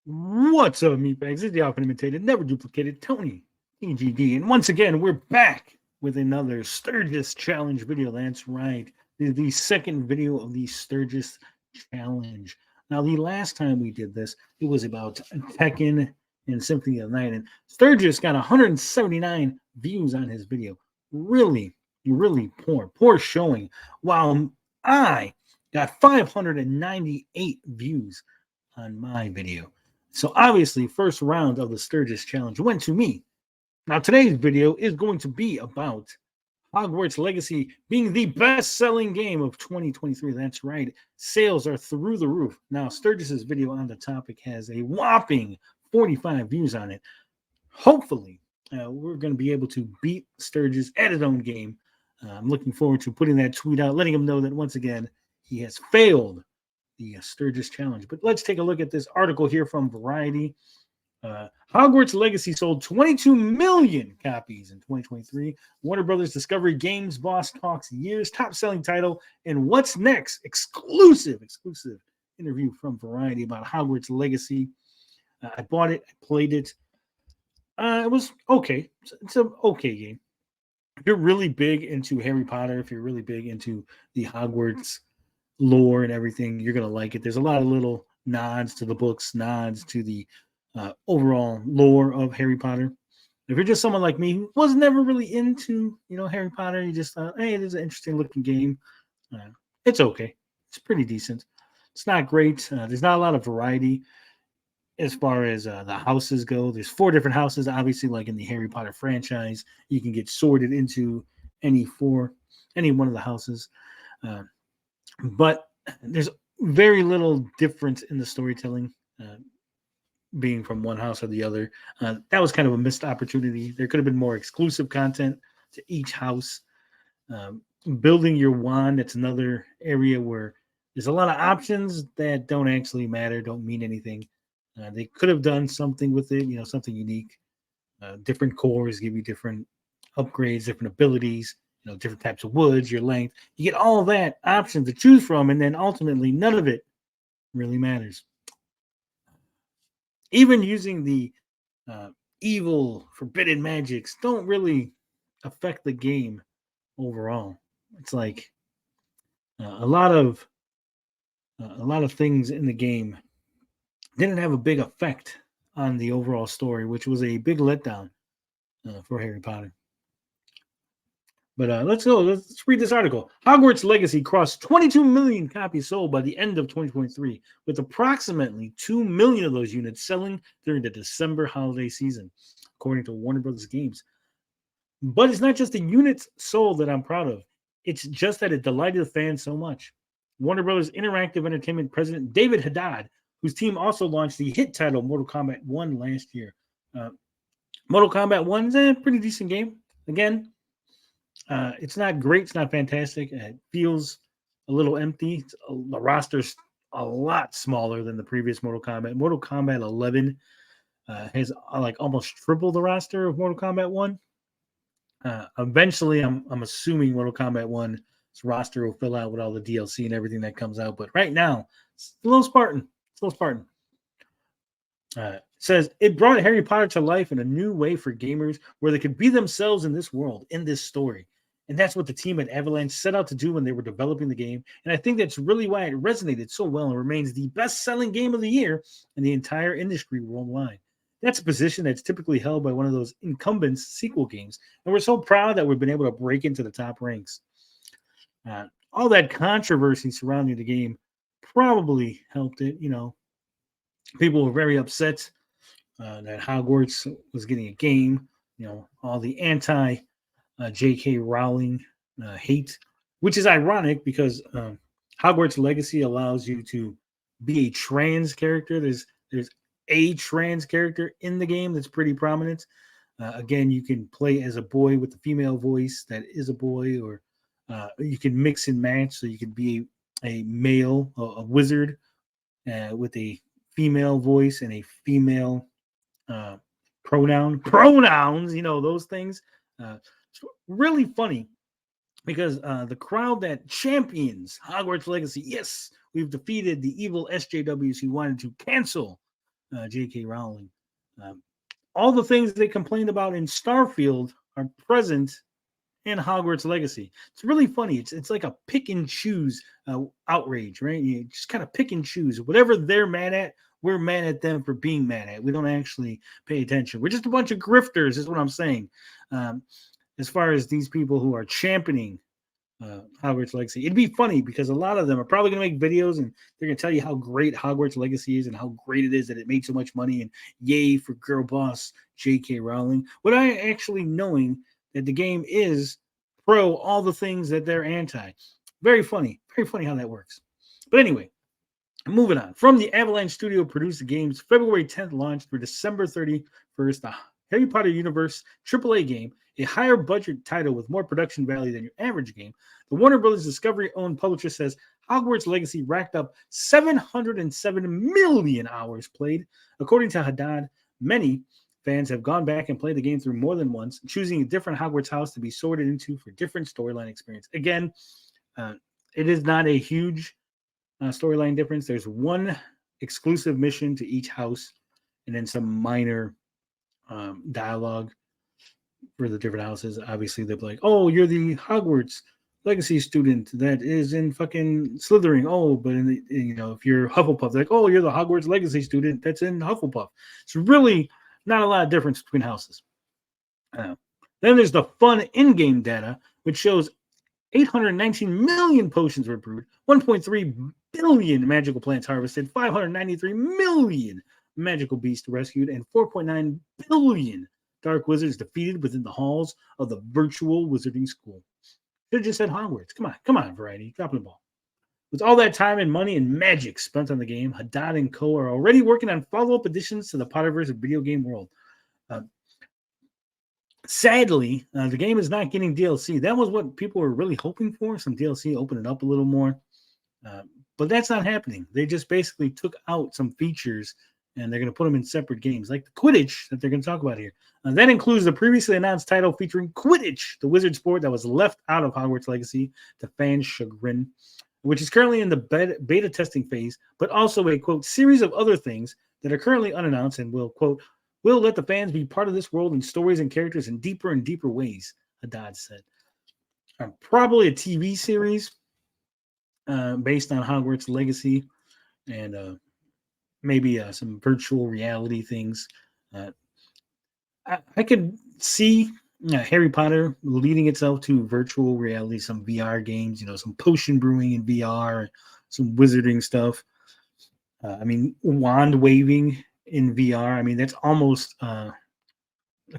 What's up, meatbags? It's the often imitated, never duplicated Tony EGD. And once again, we're back with another Sturgis Challenge video. That's right. The second video of the Sturgis Challenge. Now, the last time we did this, it was about Tekken and Symphony of the Night. And Sturgis got 179 views on his video. Really, really poor showing. While I got 598 views on my video. So obviously, first round of the Sturgis Challenge went to me. Now, today's video is going to be about Hogwarts Legacy being the best-selling game of 2023. That's right. Sales are through the roof. Now, Sturgis's video on the topic has a whopping 45 views on it. Hopefully, we're going to be able to beat Sturgis at his own game. I'm looking forward to putting that tweet out, letting him know that once again, he has failed the Sturgis Challenge. But let's take a look at this article here from Variety. Hogwarts Legacy sold 22 million copies in 2023. Warner Brothers Discovery Games boss talks year's top-selling title. And what's next? Exclusive interview from Variety about Hogwarts Legacy. I bought it. I played it. It was okay. It's an okay game. If you're really big into Harry Potter, if you're really big into the Hogwarts lore and everything, you're going to like it. There's a lot of little nods to the books, nods to the overall lore of Harry Potter. If you're just someone like me who was never really into, Harry Potter, you just thought, hey, it is an interesting looking game. It's okay. It's pretty decent. It's not great. There's not a lot of variety as far as the houses go. There's 4 different houses, obviously, like in the Harry Potter franchise. You can get sorted into any one of the houses. But there's very little difference in the storytelling being from one house or the other. That was kind of a missed opportunity. There could have been more exclusive content to each house. Building your wand, that's another area where there's a lot of options that don't actually matter, don't mean anything. They could have done something with it, something unique. Different cores give you different upgrades, different abilities. Different types of woods, your length. You get all that options to choose from, and then ultimately none of it really matters. Even using the evil, forbidden magics don't really affect the game overall. It's like a lot of things in the game didn't have a big effect on the overall story, which was a big letdown for Harry Potter. But let's go. Let's read this article. Hogwarts Legacy crossed 22 million copies sold by the end of 2023, with approximately 2 million of those units selling during the December holiday season, according to Warner Brothers Games. But it's not just the units sold that I'm proud of. It's just that it delighted the fans so much. Warner Brothers Interactive Entertainment president David Haddad, whose team also launched the hit title Mortal Kombat 1 last year. Mortal Kombat 1 is a pretty decent game. Again, it's not great. It's not fantastic. It feels a little empty. The roster's a lot smaller than the previous Mortal Kombat. Mortal Kombat 11 has like almost triple the roster of Mortal Kombat 1. Eventually, I'm assuming Mortal Kombat 1's roster will fill out with all the DLC and everything that comes out. But right now, it's a little Spartan. Says it brought Harry Potter to life in a new way for gamers where they could be themselves in this world, in this story. And that's what the team at Avalanche set out to do when they were developing the game. And I think that's really why it resonated so well and remains the best-selling game of the year in the entire industry worldwide. That's a position that's typically held by one of those incumbents sequel games. And we're so proud that we've been able to break into the top ranks. All that controversy surrounding the game probably helped it. People were very upset that Hogwarts was getting a game. All the anti-J.K. Rowling hate, which is ironic because Hogwarts Legacy allows you to be a trans character. There's a trans character in the game that's pretty prominent. Again, you can play as a boy with a female voice that is a boy, or you can mix and match. So you could be a male, a wizard with a female voice and a female pronouns, those things. It's really funny because the crowd that champions Hogwarts Legacy, yes, we've defeated the evil SJWs who wanted to cancel J.K. Rowling. All the things they complained about in Starfield are present in Hogwarts Legacy. It's really funny. It's like a pick and choose outrage, right? You just kind of pick and choose whatever they're mad at. We're mad at them for being mad at. We don't actually pay attention. We're just a bunch of grifters, is what I'm saying. As far as these people who are championing Hogwarts Legacy, it'd be funny because a lot of them are probably going to make videos and they're going to tell you how great Hogwarts Legacy is and how great it is that it made so much money and yay for girl boss J.K. Rowling. Without actually knowing that the game is pro all the things that they're anti. Very funny how that works. But anyway, moving on. From the Avalanche Studio produced the game's February 10th launch through December 31st, the Harry Potter universe AAA game, a higher budget title with more production value than your average game. The Warner Brothers Discovery-owned publisher says Hogwarts Legacy racked up 707 million hours played. According to Haddad, many fans have gone back and played the game through more than once, choosing a different Hogwarts house to be sorted into for different storyline experience. Again, it is not a huge storyline difference. There's one exclusive mission to each house and then some minor dialogue for the different houses. Obviously, they'll be like, oh, you're the Hogwarts Legacy student that is in fucking Slytherin. Oh, but if you're Hufflepuff, they're like, oh, you're the Hogwarts Legacy student that's in Hufflepuff. It's really not a lot of difference between houses. Then there's the fun in-game data, which shows 819 million potions were brewed, 1.3 billion magical plants harvested, 593 million magical beasts rescued, and 4.9 billion dark wizards defeated within the halls of the virtual wizarding school. Should have just said Hogwarts. Come on, Variety. Dropping the ball. With all that time and money and magic spent on the game, Haddad and co. are already working on follow-up additions to the Potterverse video game world. Sadly, the game is not getting DLC. That was what people were really hoping for, some DLC, open it up a little more. But that's not happening. They just basically took out some features and they're going to put them in separate games, like the Quidditch that they're going to talk about here. That includes the previously announced title featuring Quidditch, the wizard sport that was left out of Hogwarts Legacy to fans' chagrin, which is currently in the beta testing phase, but also a, quote, series of other things that are currently unannounced and will, quote, will let the fans be part of this world and stories and characters in deeper and deeper ways, Haddad said. Probably a TV series based on Hogwarts Legacy and maybe some virtual reality things. I could see Harry Potter leading itself to virtual reality, some VR games, some potion brewing in VR, some wizarding stuff. Wand waving in VR. That's almost a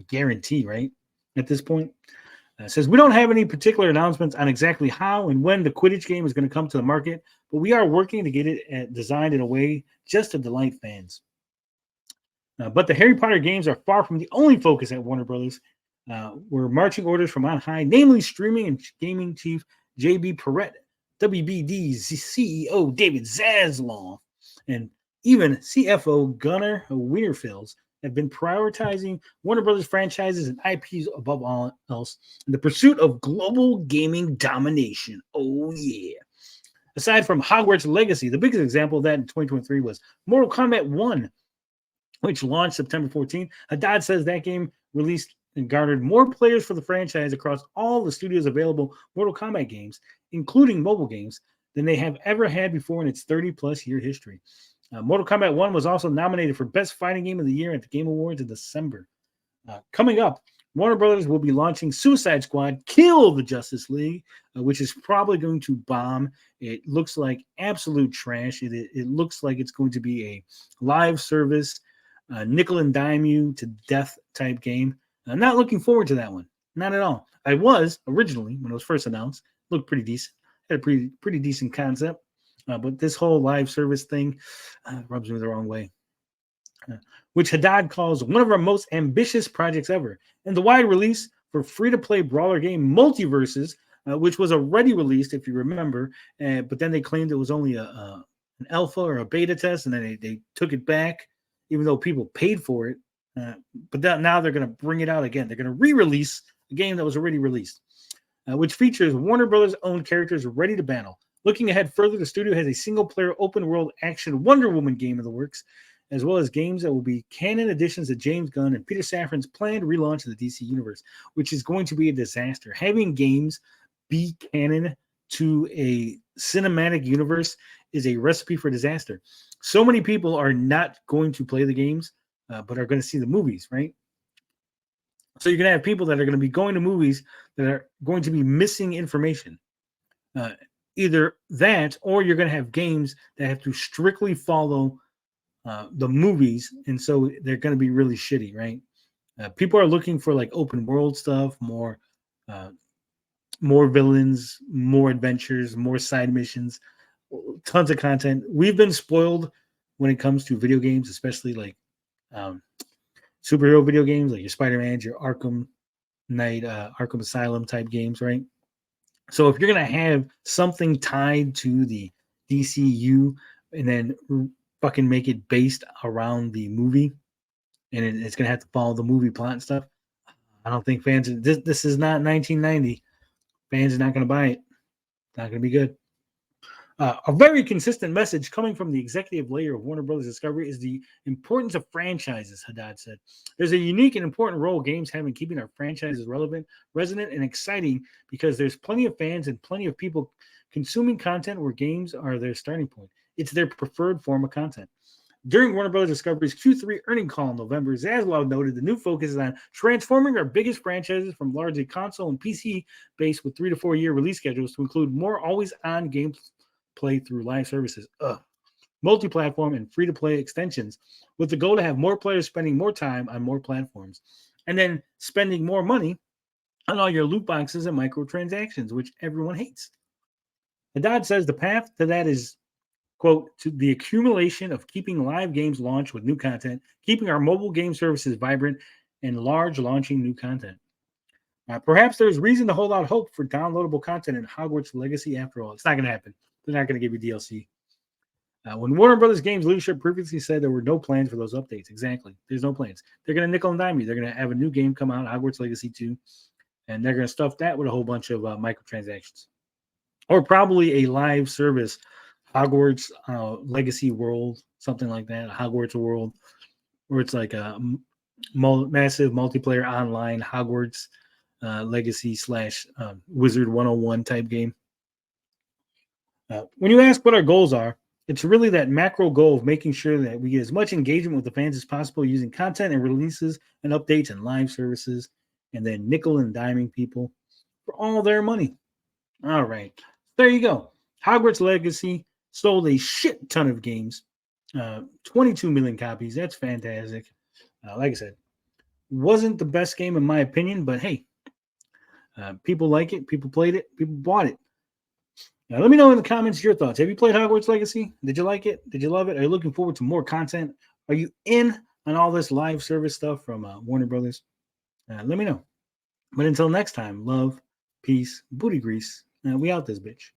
guarantee, right? At this point. It says, we don't have any particular announcements on exactly how and when the Quidditch game is going to come to the market, but we are working to get it designed in a way just to delight fans. But the Harry Potter games are far from the only focus at Warner Brothers. We're marching orders from on high, namely streaming and gaming chief J.B. Perrette, WBD's CEO David Zaslav, and even CFO Gunnar Wienerfels have been prioritizing Warner Brothers franchises and IPs above all else in the pursuit of global gaming domination. Oh, yeah. Aside from Hogwarts Legacy, the biggest example of that in 2023 was Mortal Kombat 1, which launched September 14th. Haddad says that game released and garnered more players for the franchise across all the studio's available Mortal Kombat games, including mobile games, than they have ever had before in its 30-plus year history. Mortal Kombat 1 was also nominated for Best Fighting Game of the Year at the Game Awards in December. Coming up, Warner Brothers will be launching Suicide Squad Kill the Justice League, which is probably going to bomb. It looks like absolute trash. It looks like it's going to be a live service, nickel and dime you to death type game. I'm not looking forward to that one. Not at all. I was originally, when it was first announced, looked pretty decent. Had a pretty decent concept. But this whole live service thing rubs me the wrong way, which Haddad calls one of our most ambitious projects ever. And the wide release for free-to-play brawler game Multiverses, which was already released, if you remember, but then they claimed it was only an alpha or a beta test, and then they took it back, even though people paid for it. But now they're going to bring it out again. They're going to re-release a game that was already released, which features Warner Brothers' own characters ready to battle. Looking ahead further, the studio has a single-player open-world action Wonder Woman game in the works, as well as games that will be canon additions to James Gunn and Peter Safran's planned relaunch of the DC Universe, which is going to be a disaster. Having games be canon to a cinematic universe is a recipe for disaster. So many people are not going to play the games, but are going to see the movies, right? So you're going to have people that are going to be going to movies that are going to be missing information. Either that, or you're going to have games that have to strictly follow the movies, and so they're going to be really shitty, right? People are looking for like open world stuff, more villains, more adventures, more side missions, tons of content. We've been spoiled when it comes to video games, especially like superhero video games, like your Spider-Man, your Arkham Knight, Arkham Asylum type games, right? So if you're going to have something tied to the DCU and then fucking make it based around the movie, and it's going to have to follow the movie plot and stuff, I don't think fans, this is not 1990. Fans are not going to buy it. It's not going to be good. A very consistent message coming from the executive layer of Warner Brothers Discovery is the importance of franchises, Haddad said. There's a unique and important role games have in keeping our franchises relevant, resonant, and exciting because there's plenty of fans and plenty of people consuming content where games are their starting point. It's their preferred form of content. During Warner Brothers Discovery's Q3 earnings call in November, Zaslav noted the new focus is on transforming our biggest franchises from largely console and PC-based with 3 to 4 year release schedules to include more always-on gameplay through live services, multi-platform, and free-to-play extensions, with the goal to have more players spending more time on more platforms, and then spending more money on all your loot boxes and microtransactions, which everyone hates. Haddad says the path to that is, quote, to the accumulation of keeping live games launched with new content, keeping our mobile game services vibrant, and large launching new content. Perhaps there's reason to hold out hope for downloadable content in Hogwarts Legacy after all. It's not going to happen. They're not going to give you DLC. When Warner Brothers Games leadership previously said there were no plans for those updates, exactly. There's no plans. They're going to nickel and dime you. They're going to have a new game come out, Hogwarts Legacy 2, and they're going to stuff that with a whole bunch of microtransactions. Or probably a live service, Hogwarts Legacy World, something like that, a Hogwarts World, where it's like a massive multiplayer online Hogwarts Legacy / Wizard 101 type game. When you ask what our goals are, it's really that macro goal of making sure that we get as much engagement with the fans as possible using content and releases and updates and live services, and then nickel and diming people for all their money. All right. There you go. Hogwarts Legacy sold a shit ton of games, 22 million copies. That's fantastic. Like I said, wasn't the best game in my opinion, but hey, people like it, people played it, people bought it. Now, let me know in the comments your thoughts. Have you played Hogwarts Legacy? Did you like it? Did you love it? Are you looking forward to more content? Are you in on all this live service stuff from Warner Brothers? Let me know. But until next time, love, peace, booty grease, and we out this bitch.